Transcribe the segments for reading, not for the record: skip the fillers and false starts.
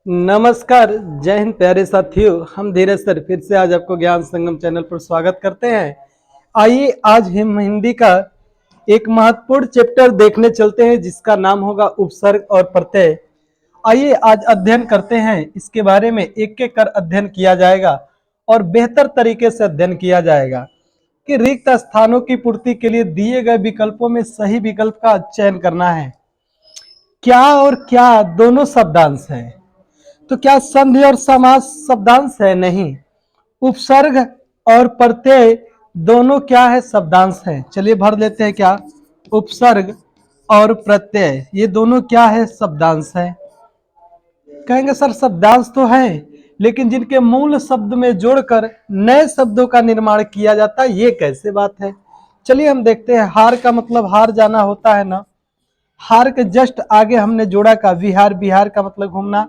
नमस्कार, जय हिंद प्यारे साथियों। हम धीरज सर फिर से आज आपको ज्ञान संगम चैनल पर स्वागत करते हैं। आइए आज हम हिंदी का एक महत्वपूर्ण चैप्टर देखने चलते हैं जिसका नाम होगा उपसर्ग और प्रत्यय। आइए आज अध्ययन करते हैं, इसके बारे में एक एक कर अध्ययन किया जाएगा और बेहतर तरीके से अध्ययन किया जाएगा कि रिक्त स्थानों की पूर्ति के लिए दिए गए विकल्पों में सही विकल्प का चयन करना है। क्या और क्या दोनों शब्दांश हैं? तो क्या संधि और समास शब्दांश है? नहीं। उपसर्ग और प्रत्यय दोनों क्या है? शब्दांश है। चलिए भर लेते हैं। क्या उपसर्ग और प्रत्यय ये दोनों क्या है? शब्दांश है। कहेंगे सर शब्दांश तो है, लेकिन जिनके मूल शब्द में जोड़कर नए शब्दों का निर्माण किया जाता है, ये कैसे बात है? चलिए हम देखते हैं। हार का मतलब हार जाना होता है ना। हार के जस्ट आगे हमने जोड़ा का विहार, विहार का मतलब घूमना।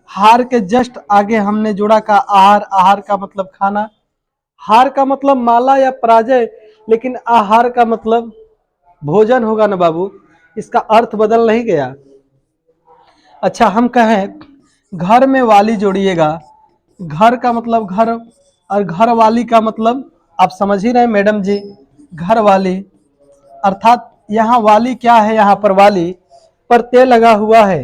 हार के जस्ट आगे हमने जोड़ा का आहार, आहार का मतलब खाना। हार का मतलब माला या पराजय, लेकिन आहार का मतलब भोजन होगा ना बाबू, इसका अर्थ बदल नहीं गया। अच्छा हम कहें घर में वाली जोड़िएगा, घर का मतलब घर और घर वाली का मतलब आप समझ ही रहे मैडम जी, घर वाली। अर्थात यहाँ वाली क्या है? यहाँ पर वाली प्रत्यय लगा हुआ है,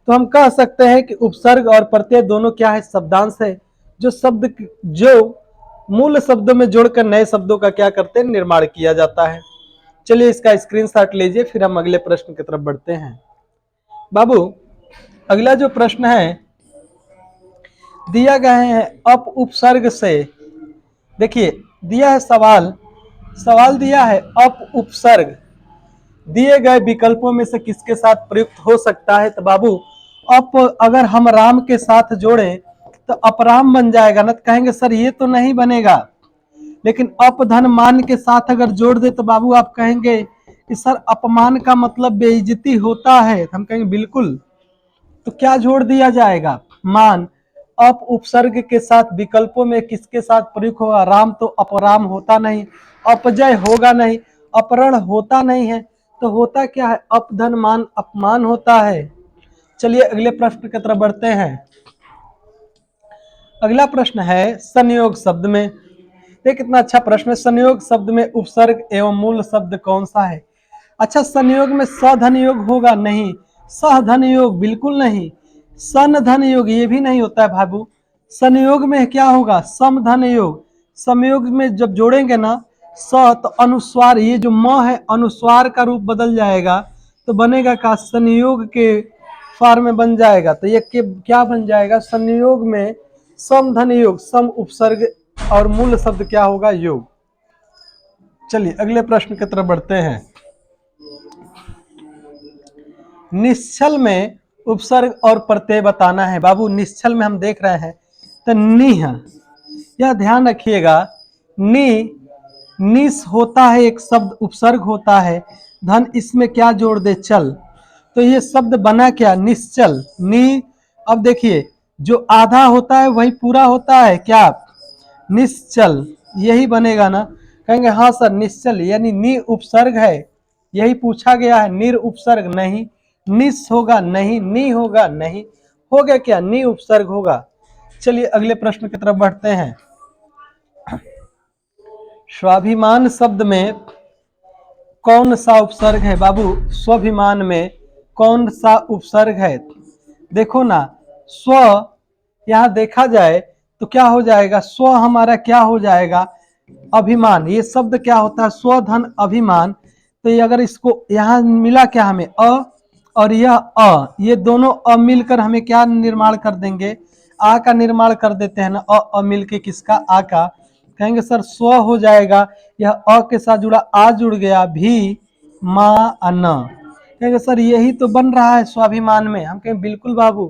तो हम कह सकते हैं कि उपसर्ग और प्रत्यय दोनों क्या है? शब्दांश है, जो मूल शब्दों में जोड़कर नए शब्दों का क्या करते हैं? निर्माण किया जाता है। चलिए इसका स्क्रीनशॉट लीजिए, फिर हम अगले प्रश्न की तरफ बढ़ते हैं। बाबू अगला जो प्रश्न है दिया गया है अप उपसर्ग से। देखिए दिया है सवाल, सवाल दिया है अप उपसर्ग दिए गए विकल्पों में से किसके साथ प्रयुक्त हो सकता है? तो बाबू अप अगर हम राम के साथ जोड़े तो अपराम बन जाएगा ना। तो कहेंगे सर ये तो नहीं बनेगा। लेकिन अपधन मान के साथ अगर जोड़ दे तो बाबू आप कहेंगे कि सर अपमान का मतलब बेइज्जती होता है। हम कहेंगे बिल्कुल। तो क्या जोड़ दिया जाएगा? मान। अप उपसर्ग के साथ विकल्पों में किसके साथ प्रयुक्त होगा? राम तो अपराम होता नहीं, अपजय होगा नहीं, अपहरण होता नहीं है, तो होता क्या है? अपधन मान अपमान होता है। चलिए अगले प्रश्न की तरफ बढ़ते हैं। अगला प्रश्न है संयोग शब्द में। ये कितना अच्छा प्रश्न है। संयोग शब्द में उपसर्ग एवं मूल शब्द कौन सा है? अच्छा संयोग में सधन योग होगा? नहीं। सहधन योग बिल्कुल नहीं। सन धन योग ये भी नहीं होता है बाबू। संयोग में क्या होगा? समधन योग। समयोग में जब जोड़ेंगे ना स, तो अनुस्वार, ये जो म है अनुस्वार का रूप बदल जाएगा, तो बनेगा का संयोग के फॉर्म में बन जाएगा। तो ये क्या बन जाएगा? संयोग में समधन योग, सम उपसर्ग और मूल शब्द क्या होगा? योग। चलिए अगले प्रश्न की तरफ बढ़ते हैं। निश्चल में उपसर्ग और प्रत्यय बताना है। बाबू निश्चल में हम देख रहे हैं तो निह, यह ध्यान रखिएगा, नि निस होता है, एक शब्द उपसर्ग होता है, धन इसमें क्या जोड़ दे? चल। तो ये शब्द बना क्या? निश्चल। नि। अब देखिए जो आधा होता है वही पूरा होता है क्या? निश्चल, यही बनेगा ना। कहेंगे हाँ सर निश्चल यानी नि उपसर्ग है, यही पूछा गया है। निर उपसर्ग नहीं। निस होगा? नहीं। नी होगा? नहीं। हो गया क्या? नि उपसर्ग होगा। चलिए अगले प्रश्न की तरफ बढ़ते हैं। स्वाभिमान शब्द में कौन सा उपसर्ग है? बाबू स्वाभिमान में कौन सा उपसर्ग है? देखो ना, स्व यहां देखा जाए तो क्या हो जाएगा? स्व हमारा क्या हो जाएगा? अभिमान। ये शब्द क्या होता है? स्वधन अभिमान। तो ये अगर इसको यहां मिला क्या हमें? अ और यह अ, ये दोनों अ मिलकर हमें क्या निर्माण कर देंगे? आ का निर्माण कर देते हैं ना। अ मिलके किसका? आ का। कहेंगे सर स्व हो जाएगा, यह अ के साथ जुड़ा आ जुड़ गया, भी मा अन। कहेंगे सर यही तो बन रहा है स्वाभिमान में। हम कहें बिल्कुल बाबू।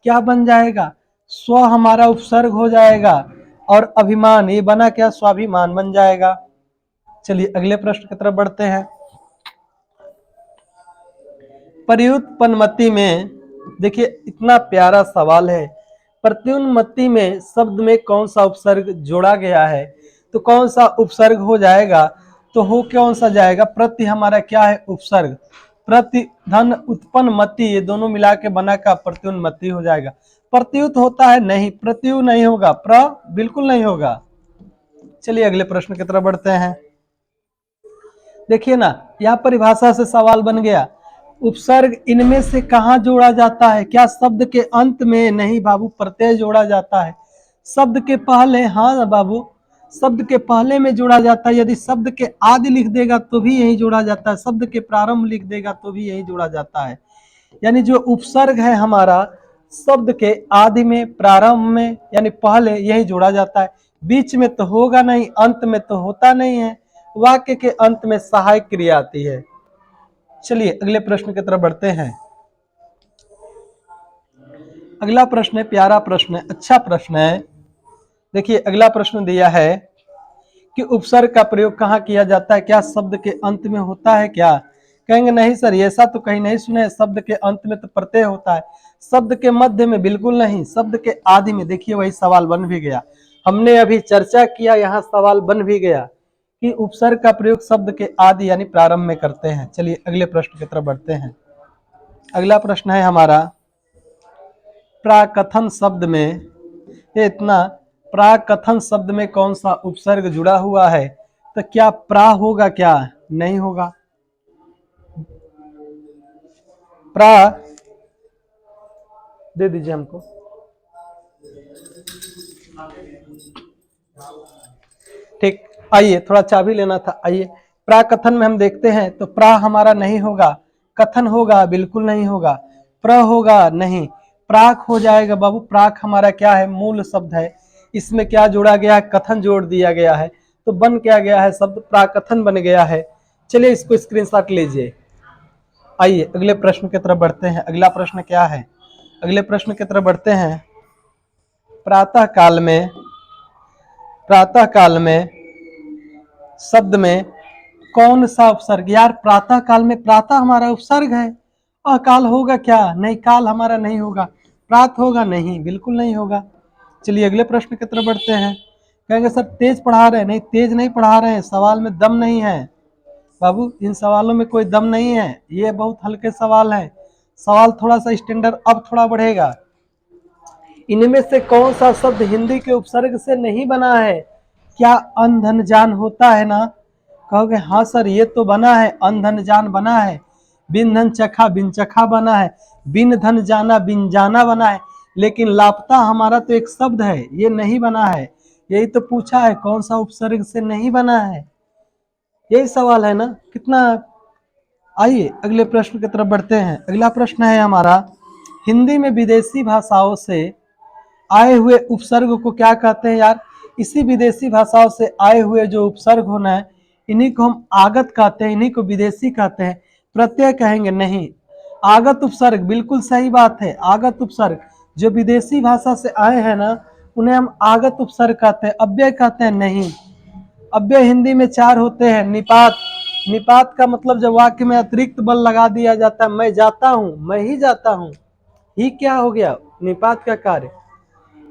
क्या बन जाएगा? स्व हमारा उपसर्ग हो जाएगा और अभिमान ये बना क्या? स्वाभिमान बन जाएगा। चलिए अगले प्रश्न की तरफ बढ़ते हैं। प्रत्युत्पन्नमति में देखिए इतना प्यारा सवाल है। प्रत्युन्मति में शब्द में कौन सा उपसर्ग जोड़ा गया है? तो कौन सा उपसर्ग हो जाएगा? तो हो कौन सा जाएगा? प्रति हमारा क्या है? उपसर्ग। प्रतिधन उत्पन्न मति, ये दोनों मिला के बना का प्रत्युन्मति हो जाएगा। प्रत्युत होता है नहीं, प्रत्यु नहीं होगा, बिल्कुल नहीं होगा। चलिए अगले प्रश्न की तरफ बढ़ते हैं। देखिए ना, यह परिभाषा से सवाल बन गया, उपसर्ग इनमें से कहां जोड़ा जाता है? क्या शब्द के अंत में? नहीं बाबू, प्रत्यय जोड़ा जाता है। शब्द के पहले? हाँ बाबू, शब्द के पहले में जोड़ा जाता है। यदि शब्द के आदि लिख देगा तो भी यही जोड़ा जाता है, शब्द के प्रारंभ लिख देगा तो भी यही जोड़ा जाता है। यानी जो उपसर्ग है हमारा, शब्द के आदि में, प्रारंभ में, यानी पहले, यही जोड़ा जाता है। बीच में तो होगा नहीं, अंत में तो होता नहीं है। वाक्य के अंत में सहायक क्रिया आती है। चलिए अगले प्रश्न की तरफ बढ़ते हैं। अगला प्रश्न है, प्यारा प्रश्न है, अच्छा प्रश्न है। देखिए अगला प्रश्न दिया है कि उपसर्ग का प्रयोग कहाँ किया जाता है? क्या शब्द के अंत में होता है क्या? कहेंगे नहीं सर, ऐसा तो कहीं नहीं सुने, शब्द के अंत में तो प्रत्यय होता है। शब्द के मध्य में? बिल्कुल नहीं। शब्द के आदि में? देखिए वही सवाल बन भी गया, हमने अभी चर्चा किया, यहाँ सवाल बन भी गया कि उपसर्ग का प्रयोग शब्द के आदि यानी प्रारंभ में करते हैं। चलिए अगले प्रश्न की तरफ बढ़ते हैं। अगला प्रश्न है हमारा, प्राकथन शब्द में, ये इतना, प्राकथन शब्द में कौन सा उपसर्ग जुड़ा हुआ है? तो क्या प्रा होगा? क्या नहीं होगा? प्रा दे दीजिए हमको। ठीक, आइए, थोड़ा चाबी लेना था। आइए, प्राकथन में हम देखते हैं तो प्रा हमारा नहीं होगा, कथन होगा? बिल्कुल नहीं होगा। प्र होगा? नहीं। प्राक हो जाएगा बाबू। प्राक हमारा क्या है? मूल शब्द है। इसमें क्या जोड़ा गया है? कथन जोड़ दिया गया है, तो बन क्या गया है? शब्द प्राकथन बन गया है। चलिए इसको स्क्रीनशॉट लीजिए। आइए अगले प्रश्न की तरफ बढ़ते हैं। अगला प्रश्न क्या है? अगले प्रश्न की तरफ बढ़ते हैं। प्रातः काल में, प्रातः काल में शब्द में कौन सा उपसर्ग? यार प्रातः काल में, प्रातः हमारा उपसर्ग है, अकाल होगा क्या? नहीं, काल हमारा नहीं होगा। प्रात होगा? नहीं, बिल्कुल नहीं होगा। चलिए अगले प्रश्न की तरफ बढ़ते हैं। कहेंगे सर तेज पढ़ा रहे हैं? नहीं, तेज नहीं पढ़ा रहे हैं, सवाल में दम नहीं है बाबू, इन सवालों में कोई दम नहीं है, ये बहुत हल्के सवाल है। सवाल थोड़ा सा स्टैंडर्ड अब थोड़ा बढ़ेगा। इनमें से कौन सा शब्द हिंदी के उपसर्ग से नहीं बना है? क्या अन धन जान होता है ना? कहोगे हाँ सर ये तो बना है, अन धन जान बना है, बिन धन चखा बिन चखा बना है, बिन धन जाना बिन जाना बना है, लेकिन लापता हमारा तो एक शब्द है, ये नहीं बना है। यही तो पूछा है, कौन सा उपसर्ग से नहीं बना है, यही सवाल है ना। कितना। आइए अगले प्रश्न की तरफ बढ़ते हैं। अगला प्रश्न है हमारा, हिंदी में विदेशी भाषाओं से आए हुए उपसर्ग को क्या कहते हैं? यार इसी विदेशी भाषाओं से आए हुए जो उपसर्ग होना है, इन्हीं को हम आगत कहते हैं, इन्हीं को विदेशी कहते हैं। प्रत्यय कहेंगे? नहीं। आगत उपसर्ग, बिल्कुल सही बात है। आगत उपसर्ग जो विदेशी भाषा से आए हैं ना, उन्हें हम आगत उपसर्ग कहते हैं। अव्यय कहते हैं? नहीं। अव्यय हिंदी में 4 होते हैं। निपात, निपात का मतलब जब वाक्य में अतिरिक्त बल लगा दिया जाता है, मैं जाता हूं, मैं ही जाता हूं, ही क्या हो गया? निपात का कार्य।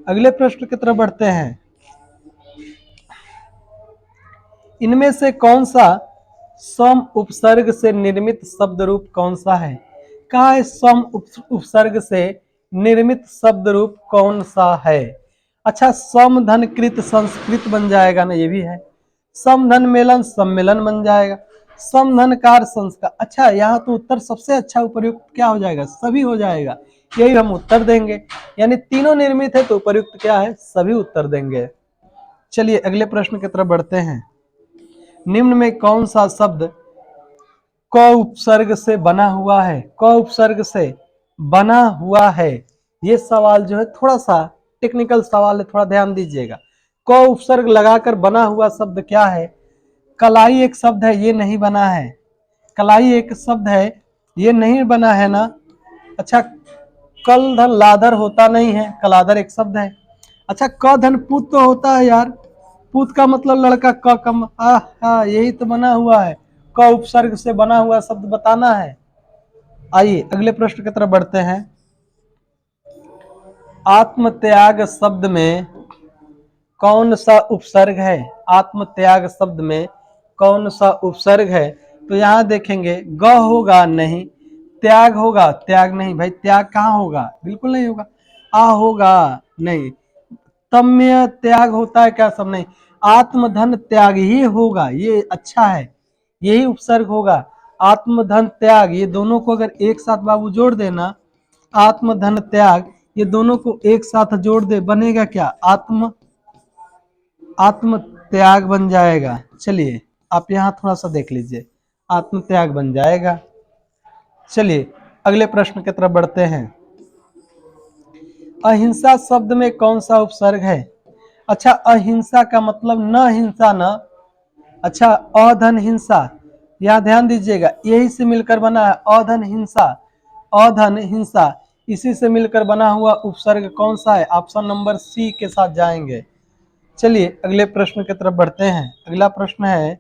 अगले प्रश्न की तरफ बढ़ते हैं। इनमें से कौन सा सम उपसर्ग से निर्मित शब्द रूप कौन सा है? कहा है सम उपसर्ग से निर्मित शब्द रूप कौन सा है? अच्छा, सम धन कृत संस्कृत बन जाएगा ना, ये भी है। सम धन मेलन सम्मेलन बन जाएगा। सम धन कार संस्कार। अच्छा, यहाँ तो उत्तर सबसे अच्छा उपयुक्त क्या हो जाएगा? सभी हो जाएगा, यही हम उत्तर देंगे। यानी तीनों निर्मित है तो उपयुक्त क्या है? सभी उत्तर देंगे। चलिए अगले प्रश्न की तरफ बढ़ते हैं। निम्न में कौन सा शब्द क उपसर्ग से बना हुआ है? क उपसर्ग से बना हुआ है। ये सवाल जो है थोड़ा सा टेक्निकल सवाल है, थोड़ा ध्यान दीजिएगा। क उपसर्ग लगाकर बना हुआ शब्द क्या है? कलाई एक शब्द है, ये नहीं बना है। कलाई एक शब्द है, ये नहीं बना है ना। अच्छा, कल धन लादर होता नहीं है, कलादर एक शब्द है। अच्छा, क धन पुत तो होता है यार, पुत का मतलब लड़का, क कम यही तो बना हुआ है। क उपसर्ग से बना हुआ शब्द बताना है। आइए अगले प्रश्न की तरफ बढ़ते हैं। आत्मत्याग शब्द में कौन सा उपसर्ग है? आत्मत्याग शब्द में कौन सा उपसर्ग है? तो यहाँ देखेंगे ग होगा नहीं, त्याग होगा, त्याग नहीं भाई, त्याग कहाँ होगा, बिल्कुल नहीं होगा। आ होगा नहीं, तम्य त्याग होता है क्या, सब नहीं। आत्मधन त्याग ही होगा, ये अच्छा है, यही उपसर्ग होगा। आत्मधन त्याग, ये दोनों को अगर एक साथ बाबू जोड़ देना, आत्मधन त्याग, ये दोनों को एक साथ जोड़ दे, बनेगा क्या, आत्म त्याग बन जाएगा। चलिए आप यहाँ थोड़ा सा देख लीजिए, आत्म त्याग बन जाएगा। चलिए अगले प्रश्न की तरफ बढ़ते हैं। अहिंसा शब्द में कौन सा उपसर्ग है। अच्छा, अहिंसा का मतलब न हिंसा न, अच्छा अधन हिंसा, यहाँ ध्यान दीजिएगा, यही से मिलकर बना है अधन हिंसा, अधन हिंसा, इसी से मिलकर बना हुआ उपसर्ग कौन सा है, ऑप्शन नंबर सी के साथ जाएंगे। चलिए अगले प्रश्न की तरफ बढ़ते हैं। अगला प्रश्न है,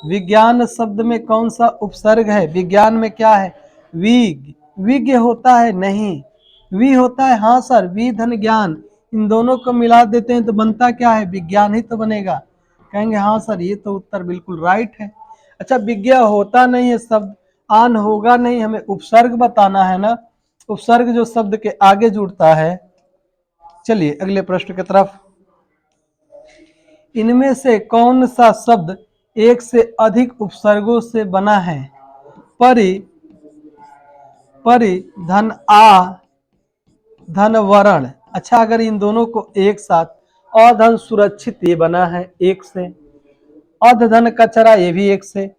विज्ञान शब्द में कौन सा उपसर्ग है। विज्ञान में क्या है, विग, विज्ञ होता है नहीं, वी होता है, हाँ सर, वी धन ज्ञान, इन दोनों को मिला देते हैं तो बनता क्या है, विज्ञान ही तो बनेगा। कहेंगे हाँ सर, ये तो उत्तर बिल्कुल राइट है। अच्छा, विज्ञ होता नहीं है शब्द, आन होगा नहीं, हमें उपसर्ग बताना है ना, उपसर्ग जो शब्द के आगे जुड़ता है। चलिए अगले प्रश्न की तरफ। इनमें से कौन सा शब्द एक से अधिक उपसर्गों से बना है। परि, परि धन आ धन वरण, अच्छा अगर इन दोनों को एक साथ, अधन सुरक्षित ये बना है एक से, अध धन कचरा ये भी एक से,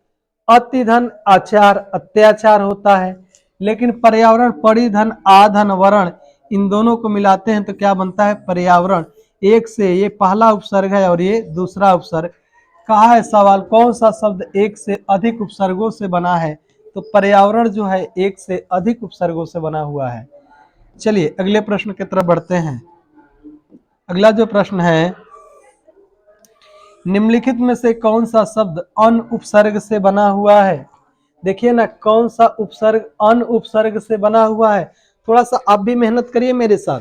अति धन आचार अत्याचार होता है, लेकिन पर्यावरण परिधन आधन वरण, इन दोनों को मिलाते हैं तो क्या बनता है, पर्यावरण, एक से, ये पहला उपसर्ग है और ये दूसरा उपसर्ग। कहा है सवाल, कौन सा शब्द एक से अधिक उपसर्गों से बना है, तो पर्यावरण जो है एक से अधिक उपसर्गों से बना हुआ है। चलिए अगले प्रश्न की तरफ बढ़ते हैं। अगला जो प्रश्न है, निम्नलिखित में से कौन सा शब्द अन उपसर्ग से बना हुआ है। देखिए ना, कौन सा उपसर्ग अन उपसर्ग से बना हुआ है। थोड़ा सा आप भी मेहनत करिए मेरे साथ,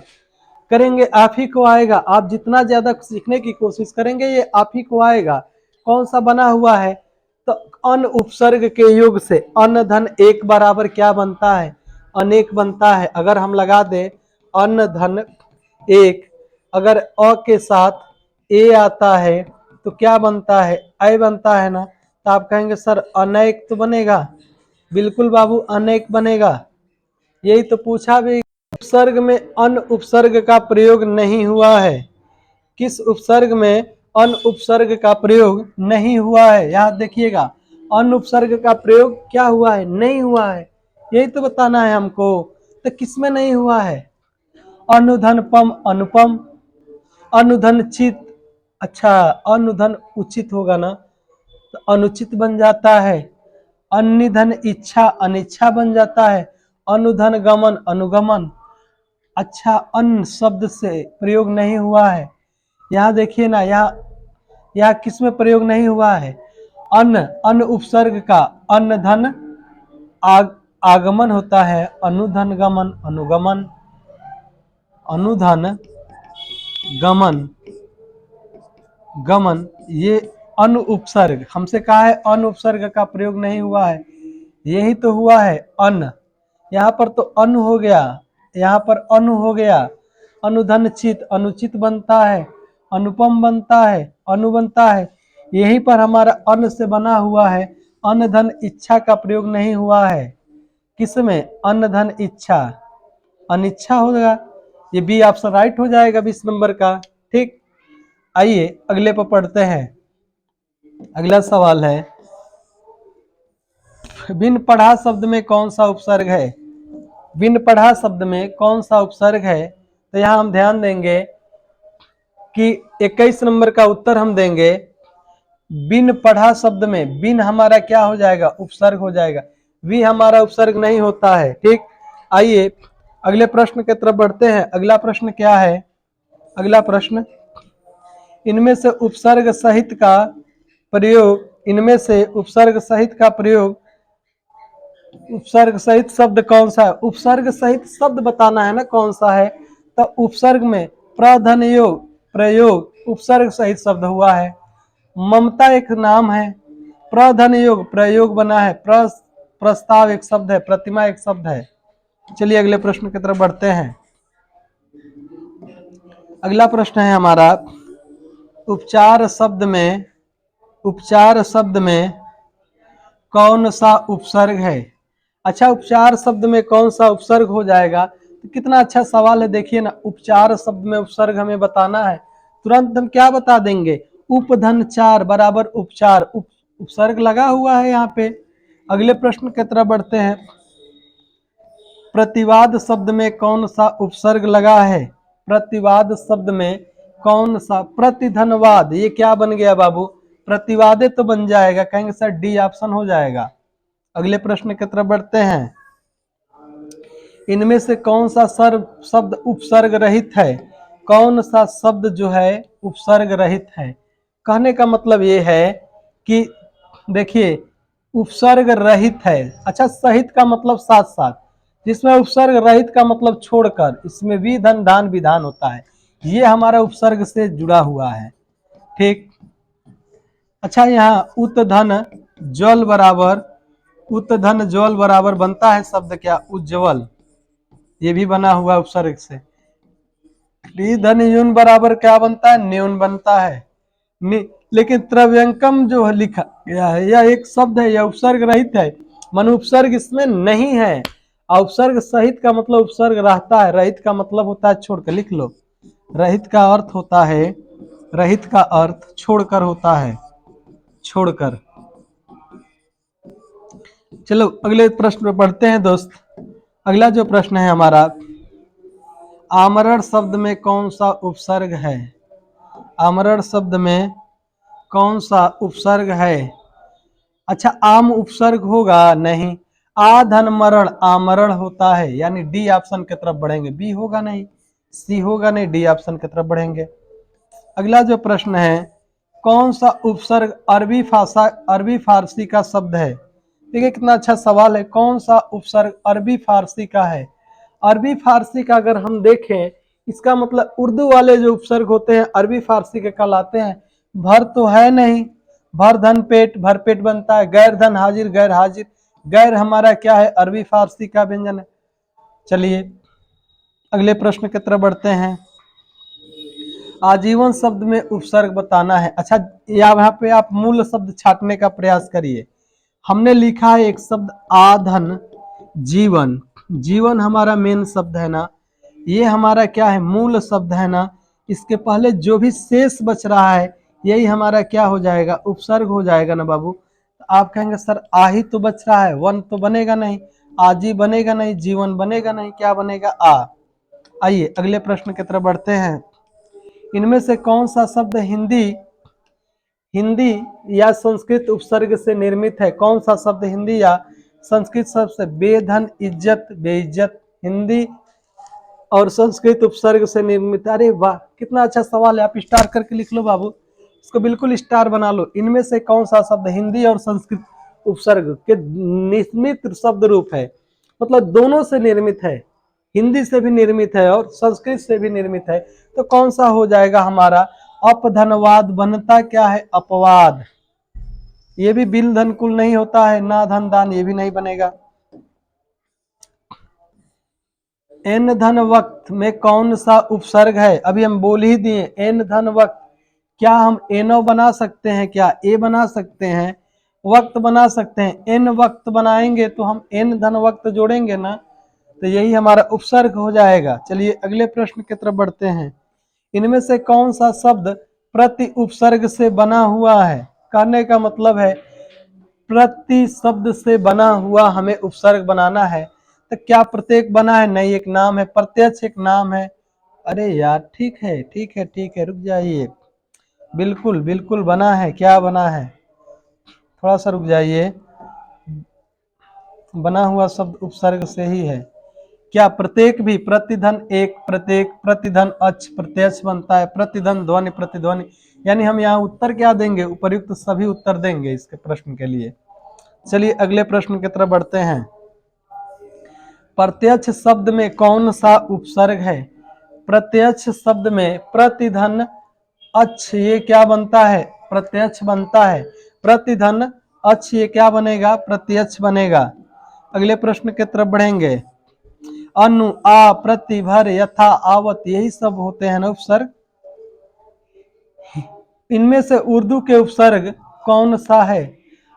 करेंगे आप ही को आएगा, आप जितना ज्यादा सीखने की कोशिश करेंगे ये आप ही को आएगा। कौन सा बना हुआ है, तो अन उपसर्ग के योग से अन धन एक बराबर क्या बनता है, अनेक बनता है। अगर हम लगा दें अन धन एक, अगर अ के साथ ए आता है तो क्या बनता है, अय बनता है ना, तो आप कहेंगे सर अनेक तो बनेगा, बिल्कुल बाबू अनेक बनेगा, यही तो पूछा भी। उपसर्ग में अन उपसर्ग का प्रयोग नहीं हुआ है, किस उपसर्ग में अन उपसर्ग का प्रयोग नहीं हुआ है, यहाँ देखिएगा अन उपसर्ग का प्रयोग क्या हुआ है, नहीं हुआ है, यही तो बताना है हमको। तो किसमें नहीं हुआ है, अनुधन पम अनुपम, अनुधन चित, अच्छा अनुधन उचित होगा ना, तो अनुचित बन जाता है। अन्निधन इच्छा अनिच्छा बन जाता है। अनुधन गमन अनुगमन, अच्छा अन्न शब्द से प्रयोग नहीं हुआ है। यहाँ देखिए ना, यहाँ किस में प्रयोग नहीं हुआ है, अन्न, अन्न उपसर्ग का अन्न धन आगमन होता है, अनुधन गमन अनुगमन, अनुधन गमन गमन, ये अनु उपसर्ग, हमसे कहा है अनु उपसर्ग का प्रयोग नहीं हुआ है, यही तो हुआ है अन्न। यहाँ पर तो अनु हो गया, यहाँ पर अनु हो गया, अनुधन चित अनुचित बनता है, अनुपम बनता है, अनु बनता है, यहीं पर हमारा अन्न से बना हुआ है। अन्न धन इच्छा का प्रयोग नहीं हुआ है, किसमें, अन्न धन इच्छा, अनिच्छा होगा, ये बी ऑप्शन राइट हो जाएगा 20 नंबर का। ठीक, आइए अगले पर पढ़ते हैं। अगला सवाल है, बिन पढ़ा शब्द में कौन सा उपसर्ग है। बिन पढ़ा शब्द में कौन सा उपसर्ग है, तो यहां हम ध्यान देंगे कि 21 नंबर का उत्तर हम देंगे। बिन पढ़ा शब्द में बिन हमारा क्या हो जाएगा, उपसर्ग हो जाएगा, वी हमारा उपसर्ग नहीं होता है। ठीक, आइए अगले प्रश्न की तरफ बढ़ते हैं। अगला प्रश्न क्या है, अगला प्रश्न, इनमें से उपसर्ग सहित का प्रयोग, इनमें से उपसर्ग सहित का प्रयोग, उपसर्ग सहित शब्द कौन सा है, उपसर्ग सहित शब्द बताना है ना कौन सा है, तो उपसर्ग में प्रधन योग प्रयोग उपसर्ग सहित शब्द हुआ है। ममता एक नाम है, प्रधन योग प्रयोग बना है, प्रस्ताव एक शब्द है, प्रतिमा एक शब्द है। चलिए अगले प्रश्न की तरफ बढ़ते हैं। अगला प्रश्न है हमारा, उपचार शब्द में कौन सा उपसर्ग है? अच्छा, उपचार शब्द में कौन सा उपसर्ग हो जाएगा? तो कितना अच्छा सवाल है, देखिए ना, उपचार शब्द में उपसर्ग हमें बताना है, तुरंत हम क्या बता देंगे, उपधन चार बराबर उपचार, उपसर्ग लगा हुआ है यहाँ पे। अगले प्रश्न की तरफ बढ़ते हैं। प्रतिवाद शब्द में कौन सा उपसर्ग लगा है? प्रतिवाद शब्द में कौन सा? प्रतिधनवाद, ये क्या बन गया बाबू? प्रतिवादे तो बन जाएगा, कहेंगे सर डी ऑप्शन हो जाएगा। अगले प्रश्न की तरफ बढ़ते हैं। इनमें से कौन सा शब्द उपसर्ग रहित है? कौन सा शब्द जो है उपसर्ग रहित है? कहने का मतलब ये है कि देखिए, उपसर्ग रहित है। अच्छा, सहित का मतलब साथ साथ, जिसमें उपसर्ग रहित का मतलब छोड़कर, इसमें विधन धान विधान होता है, ये हमारा उपसर्ग से जुड़ा हुआ है। ठीक। अच्छा, यहाँ उत्धन ज्वल बराबर बनता है शब्द क्या? उज्ज्वल, ये भी बना हुआ उपसर्ग से। धन यून बराबर क्या बनता है? न्यून बनता है। लेकिन त्रव्यंकम जो लिखा गया है, यह एक शब्द है, यह उपसर्ग रहित है, मन उपसर्ग इसमें नहीं है। उपसर्ग सहित का मतलब उपसर्ग रहता है, रहित का मतलब होता है छोड़कर। लिख लो, रहित का अर्थ होता है, रहित का अर्थ छोड़कर होता है, छोड़कर। चलो अगले प्रश्न पर बढ़ते हैं दोस्त। अगला जो प्रश्न है हमारा, आमरण शब्द में कौन सा उपसर्ग है? आमरण शब्द में कौन सा उपसर्ग है? अच्छा, आम उपसर्ग होगा? नहीं, आधन मरण आमरण होता है, यानी डी ऑप्शन की तरफ बढ़ेंगे। बी होगा नहीं, सी होगा नहीं, डी ऑप्शन की तरफ बढ़ेंगे। अगला जो प्रश्न है, कौन सा उपसर्ग अरबी फारसी का शब्द है? देखिए कितना अच्छा सवाल है, कौन सा उपसर्ग अरबी फारसी का है? अरबी फारसी का अगर हम देखें, इसका मतलब उर्दू वाले जो उपसर्ग होते हैं अरबी फारसी के कहलाते हैं। भर तो है नहीं, भर धन पेट, भर पेट बनता है। गैर धन हाजिर, गैर हाजिर, गैर हमारा क्या है? अरबी फारसी का व्यंजन है। चलिए अगले प्रश्न की तरफ बढ़ते हैं। आजीवन शब्द में उपसर्ग बताना है। अच्छा, यहाँ पे आप मूल शब्द छाटने का प्रयास करिए। हमने लिखा है एक शब्द आधन जीवन, जीवन हमारा मेन शब्द है ना, ये हमारा क्या है? मूल शब्द है ना। इसके पहले जो भी शेष बच रहा है, यही हमारा क्या हो जाएगा? उपसर्ग हो जाएगा ना बाबू। आप कहेंगे सर आ ही तो बच रहा है, वन तो बनेगा नहीं, आजी बनेगा नहीं, जीवन बनेगा नहीं, क्या बनेगा? आ। आइए अगले प्रश्न की तरफ बढ़ते हैं। इनमें से कौन सा शब्द हिंदी या संस्कृत उपसर्ग से निर्मित है? कौन सा शब्द हिंदी या संस्कृत शब्द से? बेधन, इज्जत, बेइज्जत, हिंदी और संस्कृत उपसर्ग से निर्मित। अरे वाह, कितना अच्छा सवाल है, आप स्टार करके लिख लो बाबू, इसको बिल्कुल स्टार बना लो। इनमें से कौन सा शब्द हिंदी और संस्कृत उपसर्ग के निर्मित शब्द रूप है? मतलब दोनों से निर्मित है, हिंदी से भी निर्मित है और संस्कृत से भी निर्मित है, तो कौन सा हो जाएगा हमारा? अपधनवाद बनता क्या है? अपवाद। ये भी बिल धन कुल नहीं होता है, ना धन दान, ये भी नहीं बनेगा। एन धन वक्त में कौन सा उपसर्ग है? अभी हम बोल ही दिए, एन धन वक्त। क्या हम एनो बना सकते हैं? क्या ए बना सकते हैं? वक्त बना सकते हैं। एन वक्त बनाएंगे तो हम एन धन वक्त जोड़ेंगे ना, तो यही हमारा उपसर्ग हो जाएगा। चलिए अगले प्रश्न की तरफ बढ़ते हैं। इनमें से कौन सा शब्द प्रति उपसर्ग से बना हुआ है? कहने का मतलब है प्रति शब्द से बना हुआ हमें उपसर्ग बनाना है। तो क्या प्रत्येक बना है? नहीं, एक नाम है, प्रत्यक्ष एक नाम है। अरे यार, ठीक है ठीक है ठीक है, रुक जाइए, बिल्कुल बिल्कुल बना है। क्या बना है? थोड़ा सा रुक जाइए, बना हुआ शब्द उपसर्ग से ही है। क्या प्रत्येक भी? प्रतिधन एक, प्रत्येक, प्रतिधन अच, प्रत्यक्ष बनता है, प्रतिधन ध्वनि, प्रतिध्वनि। यानी हम यहाँ उत्तर क्या देंगे? उपर्युक्त सभी उत्तर देंगे इसके प्रश्न के लिए। चलिए अगले प्रश्न की तरफ बढ़ते हैं। प्रत्यक्ष शब्द में कौन सा उपसर्ग है? प्रत्यक्ष शब्द में प्रतिधन अच्छ, ये क्या बनता है? प्रत्यक्ष बनता है। प्रतिधन अक्ष, ये क्या बनेगा? प्रत्यक्ष बनेगा। अगले प्रश्न की तरफ बढ़ेंगे। अनु, आ, प्रति, भर, यथा, आवत, यही सब होते हैं ना उपसर्ग। इनमें से उर्दू के उपसर्ग कौन सा है?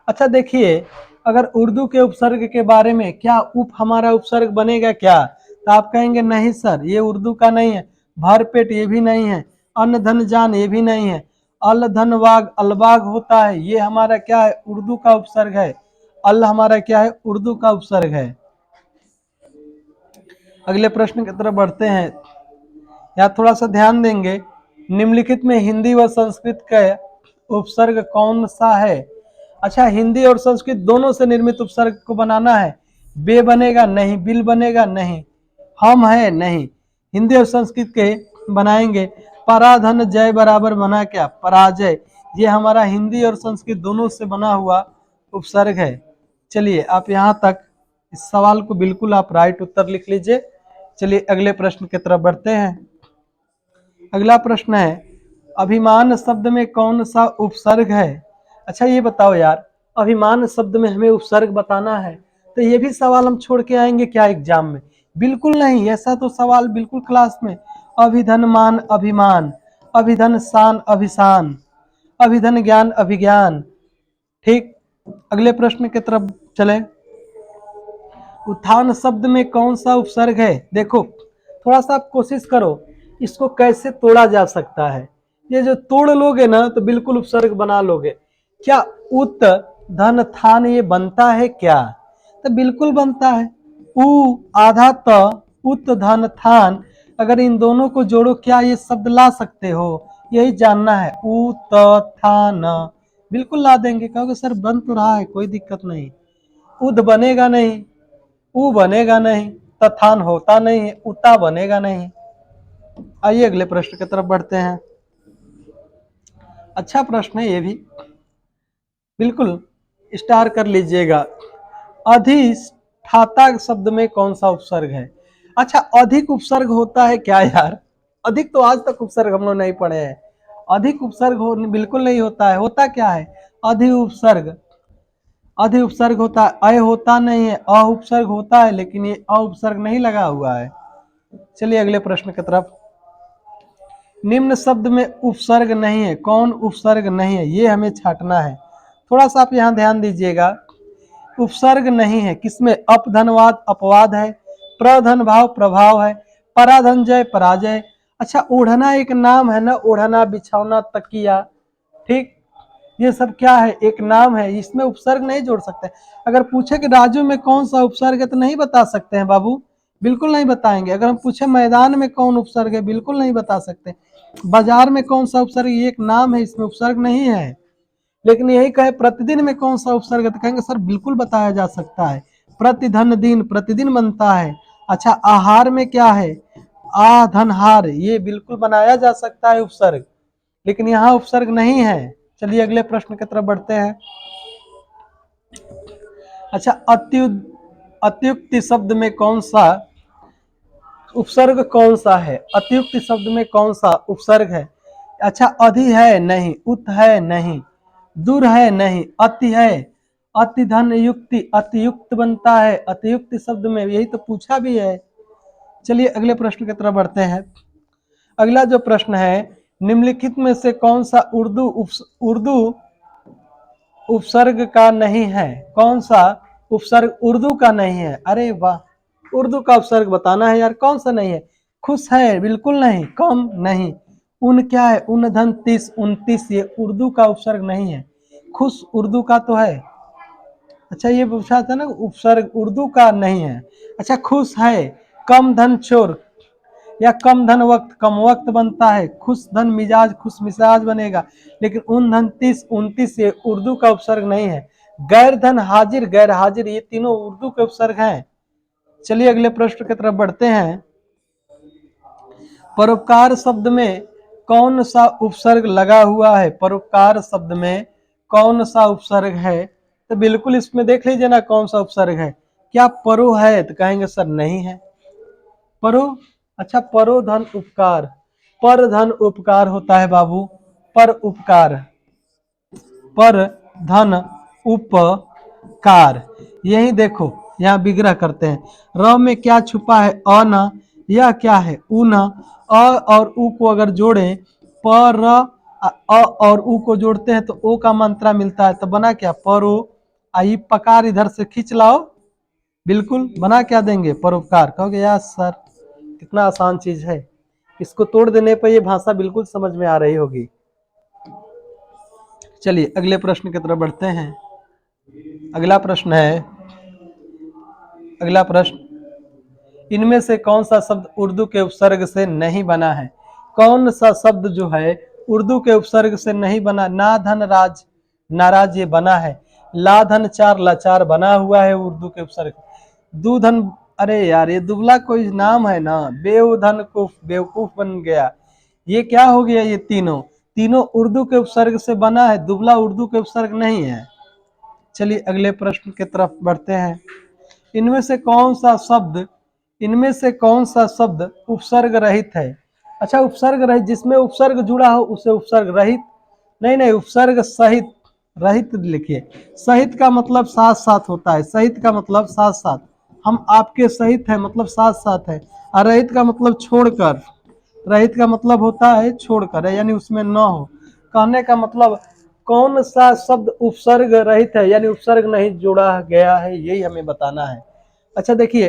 अच्छा देखिए, अगर उर्दू के उपसर्ग के बारे में, क्या उप हमारा उपसर्ग बनेगा क्या? तो आप कहेंगे नहीं सर, ये उर्दू का नहीं है। भर पेट ये भी नहीं है। अन्न धन जान ये भी नहीं है। अल धन वाग अलवाग होता है, ये हमारा क्या है? उर्दू का उपसर्ग है। अल हमारा क्या है? उर्दू का उपसर्ग है। अगले प्रश्न की तरफ बढ़ते हैं। यहाँ थोड़ा सा ध्यान देंगे। निम्नलिखित में हिंदी व संस्कृत का उपसर्ग कौन सा है? अच्छा, हिंदी और संस्कृत दोनों से निर्मित उपसर्ग को बनाना है। बे बनेगा नहीं, बिल बनेगा नहीं, हम है नहीं। हिंदी और संस्कृत के बनाएंगे। पराधन जय बराबर बना क्या? पराजय। ये हमारा हिंदी और संस्कृत दोनों से बना हुआ उपसर्ग है। चलिए आप यहाँ तक इस सवाल को बिल्कुल आप राइट उत्तर लिख लीजिए। चलिए अगले प्रश्न की तरफ बढ़ते हैं। अगला प्रश्न है, अभिमान शब्द में कौन सा उपसर्ग है? अच्छा ये बताओ यार, अभिमान शब्द में हमें उपसर्ग बताना है, तो ये भी सवाल हम छोड़ के आएंगे क्या एग्जाम में? बिल्कुल नहीं, ऐसा तो सवाल बिल्कुल क्लास में। अभिधन मान अभिमान, अभिधन शान अभिशान, अभिधन ज्ञान अभिज्ञान। ठीक, अगले प्रश्न की तरफ चले। उत्थान शब्द में कौन सा उपसर्ग है? देखो थोड़ा सा आप कोशिश करो, इसको कैसे तोड़ा जा सकता है। ये जो तोड़ लोगे ना तो बिल्कुल उपसर्ग बना लोगे। क्या उत धन थान ये बनता है क्या? तो बिल्कुल बनता है। उ आधा त उत धन थान, अगर इन दोनों को जोड़ो क्या ये शब्द ला सकते हो? यही जानना है। उ त थान बिल्कुल ला देंगे। कहोगे सर बन तो रहा है, कोई दिक्कत नहीं। उद बनेगा नहीं, उ बनेगा नहीं, तथान होता नहीं है, उता बनेगा नहीं। आइए अगले प्रश्न की तरफ बढ़ते हैं। अच्छा प्रश्न है ये भी, बिल्कुल स्टार कर लीजिएगा। अधिष्ठाता शब्द में कौन सा उपसर्ग है? अच्छा, अधिक उपसर्ग होता है क्या यार? अधिक तो आज तक उपसर्ग हम लोग नहीं पढ़े हैं। अधिक उपसर्ग हो बिल्कुल नहीं होता है। होता क्या है? अधि उपसर्ग। अधि उपसर्ग होता है, अय होता नहीं है, अ उपसर्ग होता है, लेकिन ये अ उपसर्ग नहीं लगा हुआ है। चलिए अगले प्रश्न की तरफ। निम्न शब्द में उपसर्ग नहीं है, कौन उपसर्ग नहीं है? ये हमें छांटना है। थोड़ा सा आप यहाँ ध्यान दीजिएगा। उपसर्ग नहीं है किसमें? अपधनवाद अपवाद है, प्रधन भाव प्रभाव है, पराधन जय पराजय। अच्छा, ओढ़ना एक नाम है ना, ओढ़ना बिछौना तकिया। ठीक, ये सब क्या है? एक नाम है, इसमें उपसर्ग नहीं जोड़ सकते। अगर पूछे कि राजू में कौन सा उपसर्ग है तो नहीं बता सकते हैं बाबू, बिल्कुल नहीं बताएंगे। अगर हम पूछे मैदान में कौन उपसर्ग है, बिल्कुल नहीं बता सकते। बाजार में कौन सा उपसर्ग, ये एक नाम है, इसमें उपसर्ग नहीं है। लेकिन यही कहे प्रतिदिन में कौन सा उपसर्ग है तो कहेंगे सर बिल्कुल बताया जा सकता है। प्रतिधन दिन, प्रतिदिन बनता है। अच्छा, आहार में क्या है? आ धन हार, ये बिल्कुल बनाया जा सकता है उपसर्ग, लेकिन यहाँ उपसर्ग नहीं है। चलिए अगले प्रश्न की तरफ बढ़ते हैं। अच्छा, अत्युक्ति शब्द में कौन सा उपसर्ग कौन सा है? अत्युक्ति शब्द में कौन सा उपसर्ग है? अच्छा, अधि है नहीं, उत है नहीं, दूर है नहीं, अति है। अति धन युक्ति, अतियुक्त बनता है अतियुक्त शब्द में, यही तो पूछा भी है। चलिए अगले प्रश्न की तरफ बढ़ते हैं। अगला जो प्रश्न है, निम्नलिखित में से कौन सा उर्दू उपसर्ग का नहीं है? कौन सा उपसर्ग उर्दू का नहीं है? अरे वाह, उर्दू का उपसर्ग बताना है यार, कौन सा नहीं है? खुश है बिल्कुल नहीं, कम नहीं। उन क्या है? उन धन 30 29, ये उर्दू का उपसर्ग नहीं है। खुश उर्दू का तो है। अच्छा, ये पूछा था ना, उपसर्ग उर्दू का नहीं है। अच्छा, खुश है, कम धन चोर, या कम धन वक्त, कम वक्त बनता है। खुश धन मिजाज, खुश मिजाज बनेगा। लेकिन उन धन 30 29 ये उर्दू का उपसर्ग नहीं है। गैर धन हाजिर, गैर हाजिर, ये तीनों उर्दू के उपसर्ग हैं। चलिए अगले प्रश्न की तरफ बढ़ते हैं। परोपकार शब्द में कौन सा उपसर्ग लगा हुआ है? परोपकार शब्द में कौन सा उपसर्ग है? तो बिल्कुल इसमें देख लीजिए ना कौन सा उपसर्ग है। क्या परो है? तो कहेंगे सर नहीं है। परो, अच्छा परो धन उपकार, पर धन उपकार होता है बाबू, पर उपकार, पर धन उपकार। यही देखो यहाँ विग्रह करते हैं। र में क्या छुपा है? अ न। यह क्या है? उ न। अ और उ को अगर जोड़े, पर अ और उ को जोड़ते हैं तो ओ का मात्रा मिलता है, तो बना क्या? परो। आई पकार इधर से खींच लाओ, बिल्कुल बना क्या देंगे? परोपकार। कहोगे यार सर कितना आसान चीज है, इसको तोड़ देने पर ये भाषा बिल्कुल समझ में आ रही होगी। चलिए अगले प्रश्न की तरफ बढ़ते हैं। अगला प्रश्न है, अगला प्रश्न, इनमें से कौन सा शब्द उर्दू के उपसर्ग से नहीं बना है? कौन सा शब्द जो है उर्दू के उपसर्ग से नहीं बना? ना धन राज, नाराज ये बना है। ला धन चार, लाचार बना हुआ है उर्दू के उपसर्ग। दूधन, अरे यार ये दुबला कोई नाम है ना। बेउधन कुफ, बेवकूफ बन गया। ये क्या हो गया? ये तीनों तीनों उर्दू के उपसर्ग से बना है, दुबला उर्दू के उपसर्ग नहीं है। चलिए अगले प्रश्न की तरफ बढ़ते हैं। इनमें से कौन सा शब्द, इनमें से कौन सा शब्द उपसर्ग रहित है? अच्छा उपसर्ग रहित, जिसमें उपसर्ग जुड़ा हो उसे उपसर्ग रहित, नहीं नहीं उपसर्ग सहित, रहित लिखिए। सहित का मतलब साथ साथ होता है, सहित का मतलब साथ साथ। हम आपके सहित है मतलब साथ साथ है, और रहित का मतलब छोड़कर, रहित का मतलब होता है छोड़कर है, यानी उसमें न हो। कहने का मतलब कौन सा शब्द उपसर्ग रहित है, यानी उपसर्ग नहीं जोड़ा गया है, यही हमें बताना है। अच्छा देखिए,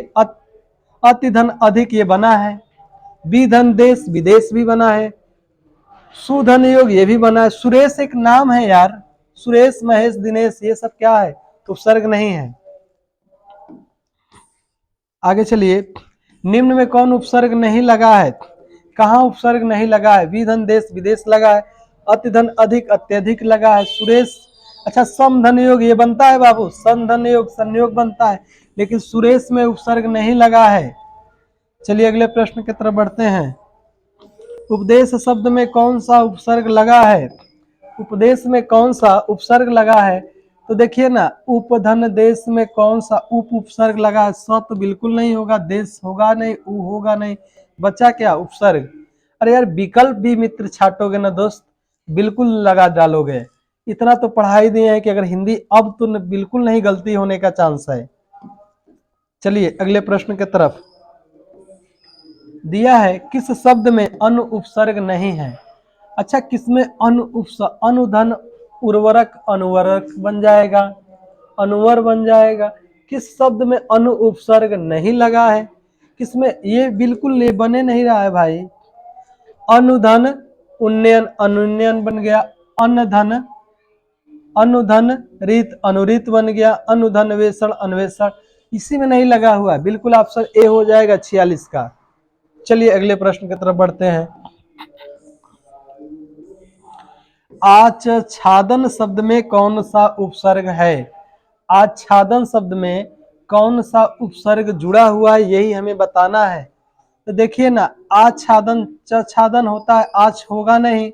अति धन अधिक ये बना है। बी धन देश, विदेश भी बना है। सुधन योग ये भी बना है। सुरेश एक नाम है यार, सुरेश महेश दिनेश ये सब क्या है? उपसर्ग नहीं है। आगे चलिए, निम्न में कौन उपसर्ग नहीं लगा है? कहाँ उपसर्ग नहीं लगा है? विधन देश विदेश लगा है। अति धन अधिक अत्यधिक लगा है। सुरेश, अच्छा समधन योग ये बनता है बाबू, समधन योग संयोग बनता है, लेकिन सुरेश में उपसर्ग नहीं लगा है। चलिए अगले प्रश्न की तरफ बढ़ते हैं। उपदेश शब्द में कौन सा उपसर्ग लगा है? उपदेश में कौन सा उपसर्ग लगा है? तो देखिए ना, उपधन देश में कौन सा उप उपसर्ग लगा है? स तो बिल्कुल नहीं होगा, देश होगा नहीं, उ होगा नहीं, बचा क्या? उपसर्ग। अरे यार विकल्प भी मित्र छाटोगे ना दोस्त, बिल्कुल लगा डालोगे। इतना तो पढ़ाई दिए है कि अगर हिंदी अब तो बिल्कुल नहीं गलती होने का चांस है। चलिए अगले प्रश्न की तरफ। दिया है किस शब्द में अनु उपसर्ग नहीं है? अच्छा किसमें अनु उपसर्ग? अनुधन उर्वरक, अनुवर्रक बन जाएगा, अनुवर बन जाएगा। किस शब्द में अनु उपसर्ग नहीं लगा है? किसमें? ये बिल्कुल ये बने नहीं रहा है भाई। अनुधन उन्नयन, अनुन्नयन बन गया। अनधन, अनुधन रीत, अनुरीत बन गया। अनुधन वेषण, अन्वेषण, इसी में नहीं लगा हुआ। बिल्कुल ऑप्शन ए हो जाएगा 46 का। चलिए अगले प्रश्न की तरफ बढ़ते हैं। आच्छादन शब्द में कौन सा उपसर्ग है? आच्छादन शब्द में कौन सा उपसर्ग जुड़ा हुआ है, यही हमें बताना है। तो देखिए ना, आच्छादन छादन होता है, आछ होगा नहीं,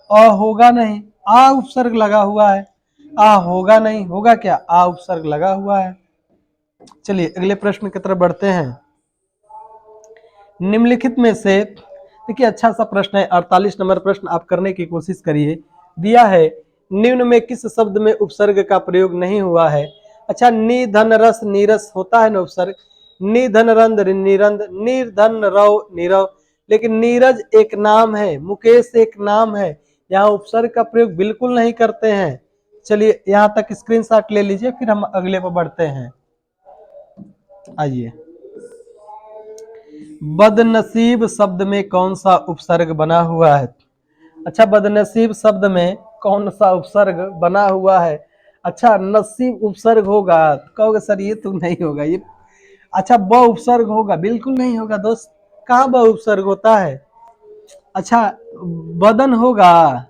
अ होगा नहीं, आ उपसर्ग लगा हुआ है। आ होगा नहीं, होगा क्या? आ उपसर्ग लगा हुआ है। चलिए अगले प्रश्न की तरफ बढ़ते हैं। निम्नलिखित में से, देखिए अच्छा सा प्रश्न है, 48 नंबर प्रश्न आप करने की कोशिश करिए। दिया है निम्न में किस शब्द में उपसर्ग का प्रयोग नहीं हुआ है? अच्छा निधन रस नीरस होता है ना उपसर्ग, निधन रंद निरंद, निर्धन रव नीरव, लेकिन नीरज एक नाम है, मुकेश एक नाम है, यहाँ उपसर्ग का प्रयोग बिल्कुल नहीं करते हैं। चलिए यहाँ तक स्क्रीनशॉट ले लीजिए, फिर हम अगले पर बढ़ते हैं। आइए, बदनसीब शब्द में कौन सा उपसर्ग बना हुआ है? अच्छा बदनसीब शब्द में कौन सा उपसर्ग बना हुआ है? अच्छा नसीब उपसर्ग होगा, कहोगे सर ये तो नहीं होगा ये। अच्छा ब उपसर्ग होगा, बिल्कुल नहीं होगा दोस्त। कहाँ ब उपसर्ग होता है? अच्छा बदन होगा,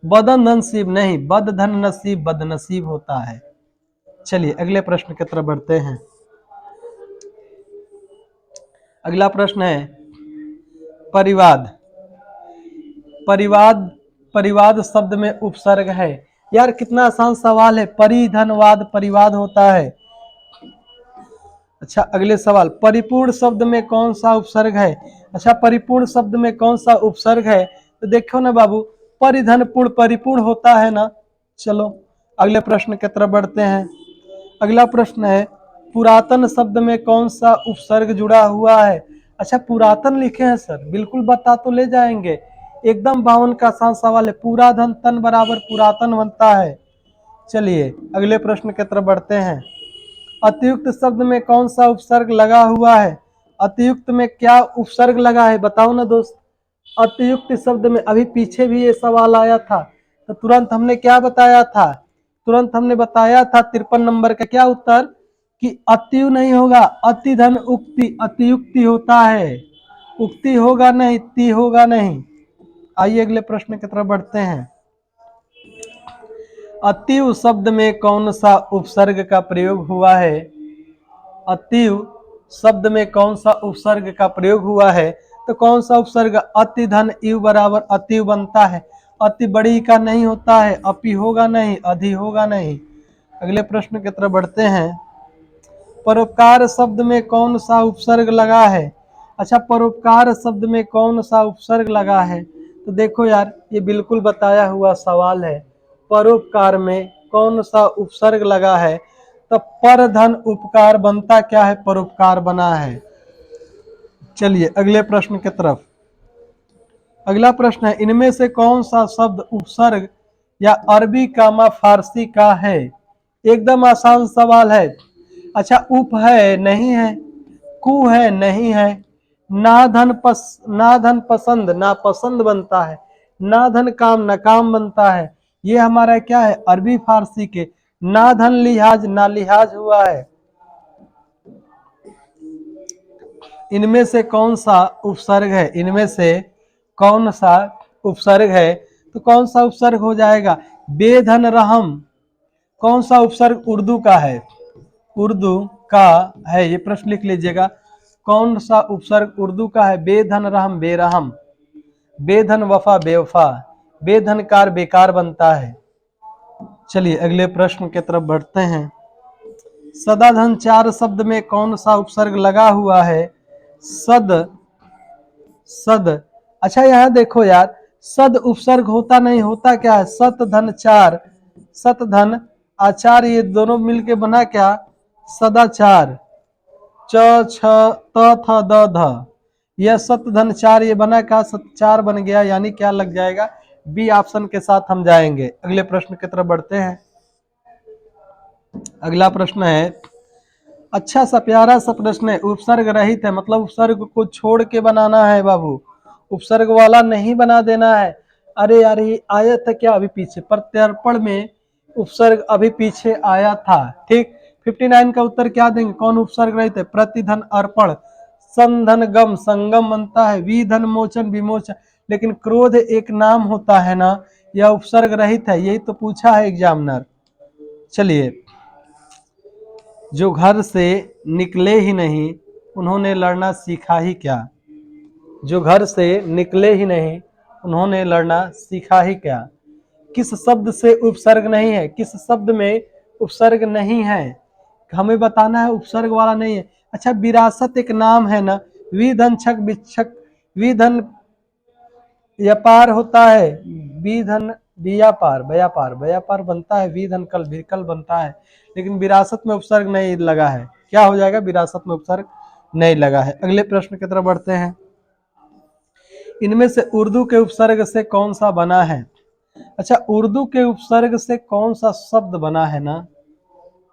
बदन नसीब नहीं, बद धन नसीब बदनसीब होता है। चलिए अगले प्रश्न की तरफ बढ़ते हैं। अगला प्रश्न है परिवाद। परिवाद, परिवाद शब्द में उपसर्ग है। यार कितना आसान सवाल है, परिधनवाद परिवाद होता है। अच्छा अगले सवाल, परिपूर्ण शब्द में कौन सा उपसर्ग है? अच्छा परिपूर्ण शब्द में कौन सा उपसर्ग है? तो देखो ना बाबू, परिधन पूर्ण परिपूर्ण होता है ना। चलो अगले प्रश्न की तरफ बढ़ते हैं। अगला प्रश्न है, पुरातन शब्द में कौन सा उपसर्ग जुड़ा हुआ है? अच्छा, पुरातन लिखे हैं सर, बिल्कुल बता तो ले जाएंगे, एकदम 52 का आसान सवाल है। पूरा धन तन बराबर पुरातन बनता है। चलिए अगले प्रश्न की तरफ बढ़ते हैं। अतियुक्त शब्द में कौन सा उपसर्ग लगा हुआ है? अतियुक्त में क्या उपसर्ग लगा है, बताओ ना दोस्त। अतियुक्त शब्द में अभी पीछे भी ये सवाल आया था, तो तुरंत हमने क्या बताया था? तुरंत हमने बताया था 53 नंबर का क्या उत्तर, कि अतियु नहीं होगा, अति धन उक्ति, अतियुक्ति होता है, उक्ति होगा नहीं, ति होगा नहीं। आइए अगले प्रश्न की तरफ बढ़ते हैं। अतियु शब्द में कौन सा उपसर्ग का प्रयोग हुआ है? अतियु शब्द में कौन सा उपसर्ग का प्रयोग हुआ है? तो कौन सा उपसर्ग? अति धन यु बराबर अतियु बनता है। अति बड़ी का नहीं होता है, अपि होगा नहीं, अधि होगा नहीं। अगले प्रश्न की तरफ बढ़ते हैं। परोपकार शब्द में कौन सा उपसर्ग लगा है? अच्छा, परोपकार शब्द में कौन सा उपसर्ग लगा है? तो देखो यार, ये बिल्कुल बताया हुआ सवाल है। परोपकार में कौन सा उपसर्ग लगा है? तो पर धन उपकार बनता क्या है? परोपकार बना है। चलिए अगले प्रश्न की तरफ। अगला प्रश्न है, इनमें से कौन सा शब्द उपसर्ग या अरबी कामा फारसी का है? एकदम आसान सवाल है। अच्छा, उप है नहीं है, कु है नहीं है, ना धन पसंद ना पसंद बनता है, ना धन काम ना काम बनता है। ये हमारा क्या है? अरबी फारसी के। ना धन लिहाज ना लिहाज हुआ है। इनमें से कौन सा उपसर्ग है? इनमें से कौन सा उपसर्ग है? तो कौन सा उपसर्ग हो जाएगा? बेधन रहम। कौन सा उपसर्ग उर्दू का है? उर्दू का है, ये प्रश्न लिख लीजिएगा। कौन सा उपसर्ग उर्दू का है? बेधन रहम बेरहम, बेधन वफा बेवफा, बेधन कार बेकार बनता है। चलिए अगले प्रश्न की तरफ बढ़ते हैं। सदा धन चार शब्द में कौन सा उपसर्ग लगा हुआ है? सद, सद। अच्छा यहाँ देखो यार, सद उपसर्ग होता नहीं, होता क्या है? सत धन चार, सत धन आचार, ये दोनों मिलके बना क्या? सदाचार। च छ त थ द ध, यह सत धन चार, ये बना क्या? सतचार बन गया, यानी क्या लग जाएगा? बी ऑप्शन के साथ हम जाएंगे। अगले प्रश्न की तरफ बढ़ते हैं। अगला प्रश्न है, अच्छा सा प्यारा सा प्रश्न है, उपसर्ग रहित है, मतलब उपसर्ग को छोड़ के बनाना है बाबू, उपसर्ग वाला नहीं बना देना है। अरे यार, ये आया था क्या अभी पीछे? प्रत्यर्पण में उपसर्ग अभी पीछे आया था, ठीक। 59 का उत्तर क्या देंगे? कौन उपसर्ग रहित है? प्रतिधन अर्पण, संधन गम संगम बनता है, विधन मोचन विमोचन। लेकिन क्रोध एक नाम होता है ना, यह उपसर्ग रहित है, यही तो पूछा है एग्जामिनर। चलिए, जो घर से निकले ही नहीं उन्होंने लड़ना सीखा ही क्या? जो घर से निकले ही नहीं उन्होंने लड़ना सीखा ही क्या? किस शब्द से उपसर्ग नहीं है? किस शब्द में उपसर्ग नहीं है? हमें बताना है, उपसर्ग वाला नहीं है। अच्छा, विरासत एक नाम है ना, विधन छक बिच्छक, विधन व्यापार होता है, विधन व्यापार व्यापार व्यापार बनता है, विधन कल विकल बनता है, लेकिन विरासत में उपसर्ग नहीं लगा है। क्या हो जाएगा? विरासत में उपसर्ग नहीं लगा है। अगले प्रश्न की तरफ बढ़ते हैं। इनमें से उर्दू के उपसर्ग से कौन सा बना है? अच्छा, उर्दू के उपसर्ग से कौन सा शब्द बना है ना?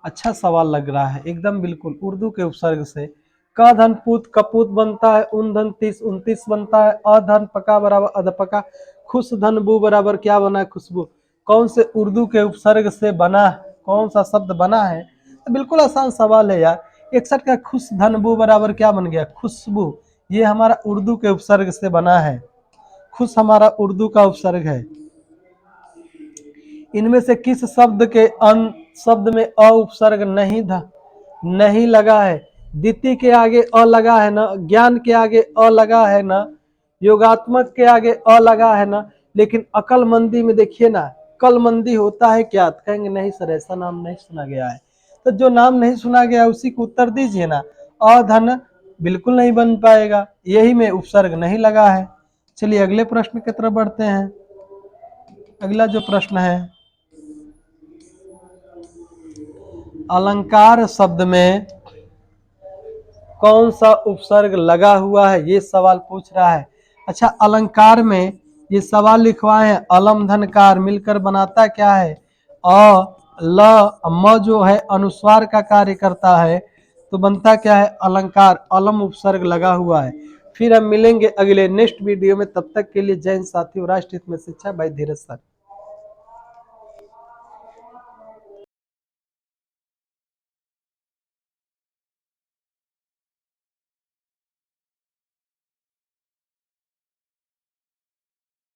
अच्छा सवाल लग रहा है, एकदम बिल्कुल उर्दू के उपसर्ग से। क धन पूत कपूत बनता है, उन धन 30 29 बनता है, अधन पका बराबर अधपका, खुश धन बू बराबर क्या बना है? खुशबू। कौन से उर्दू के उपसर्ग से बना, कौन सा शब्द बना है? तो बिल्कुल आसान सवाल है यार। 61 का खुश धन बू बराबर क्या बन गया? खुशबू। ये हमारा उर्दू के उपसर्ग से बना है, खुश हमारा उर्दू का उपसर्ग है। इनमें से किस शब्द के अंत शब्द में अ उपसर्ग नहीं लगा है? दिति के आगे अ लगा है ना, ज्ञान के आगे अ लगा है ना, योगात्मक के आगे अ लगा है ना, लेकिन अकलमंदी में देखिए ना, कलमंदी होता है क्या? तो कहेंगे नहीं सर, ऐसा नाम नहीं सुना गया है। तो जो नाम नहीं सुना गया उसी को उत्तर दीजिए ना। अधन बिल्कुल नहीं बन पाएगा, यही में उपसर्ग नहीं लगा है। चलिए अगले प्रश्न की तरफ बढ़ते हैं। अगला जो प्रश्न है, अलंकार शब्द में कौन सा उपसर्ग लगा हुआ है, ये सवाल पूछ रहा है। अच्छा, अलंकार में ये सवाल लिखवाए हैं, अलम धनकार मिलकर बनाता क्या है? अ ल म जो है अनुस्वार का कार्य करता है, तो बनता क्या है? अलंकार। अलम उपसर्ग लगा हुआ है। फिर हम मिलेंगे अगले नेक्स्ट वीडियो में, तब तक के लिए जय हिंद साथियों। राष्ट्र हित में शिक्षा बाय धीरज सर।